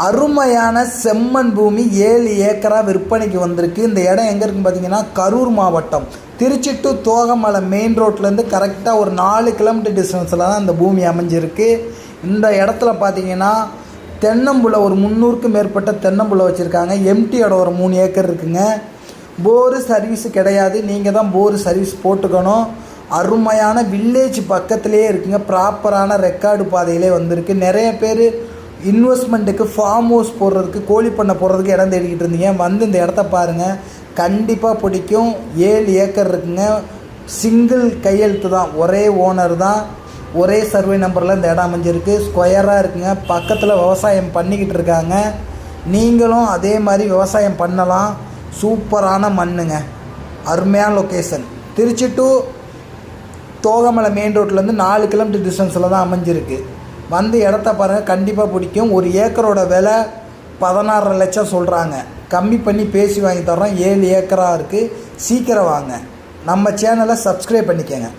அருமையான செம்மண் பூமி 7 ஏக்கரா விற்பனைக்கு வந்திருக்கு. இந்த இடம் எங்கே இருக்குன்னு பார்த்தீங்கன்னா கரூர் மாவட்டம் திருச்சி டு தோகமலை மெயின் ரோட்லேருந்து கரெக்டாக ஒரு 4 கிலோமீட்டர் டிஸ்டன்ஸில் தான் இந்த பூமி அமைஞ்சிருக்கு. இந்த இடத்துல பார்த்தீங்கன்னா தென்னம்புலை ஒரு 300க்கும் மேற்பட்ட தென்னம்புலை வச்சுருக்காங்க. எம்டி இடம் ஒரு 3 ஏக்கர் இருக்குங்க. போரு சர்வீஸு கிடையாது, நீங்கள் தான் போரு சர்வீஸ் போட்டுக்கணும். அருமையான வில்லேஜ் பக்கத்துலேயே இருக்குங்க. ப்ராப்பரான ரெக்கார்டு பாதையிலே வந்திருக்கு. நிறைய பேர் இன்வெஸ்ட்மெண்ட்டுக்கு ஃபார்ம் ஹவுஸ் போடுறதுக்கு கோழி பண்ணை போடுறதுக்கு இடம் தேடிக்கிட்டு இருந்தீங்க. வந்து இந்த இடத்த பாருங்கள், கண்டிப்பாக பிடிக்கும். 7 ஏக்கர் இருக்குங்க. சிங்கிள் கையெழுத்து தான், ஒரே ஓனர் தான், ஒரே சர்வே நம்பரில் இந்த இடம் அமைஞ்சிருக்கு. ஸ்கொயராக இருக்குங்க. பக்கத்தில் விவசாயம் பண்ணிக்கிட்டு இருக்காங்க. நீங்களும் அதே மாதிரி விவசாயம் பண்ணலாம். சூப்பரான மண்ணுங்க, அருமையான location. Trichy to Thogamalai main ரோட்லேருந்து 4 கிலோமீட்டர் டிஸ்டன்ஸில் தான் அமைஞ்சிருக்கு. வந்து இடத்த பாருங்கள், கண்டிப்பாக பிடிக்கும். ஒரு ஏக்கரோட விலை 16.5 லட்சம் சொல்கிறாங்க. கம்மி பண்ணி பேசி வாங்கி தர்றோம். 7 ஏக்கராக இருக்குது. சீக்கிரம் வாங்க. நம்ம சேனலை சப்ஸ்கிரைப் பண்ணிக்கோங்க.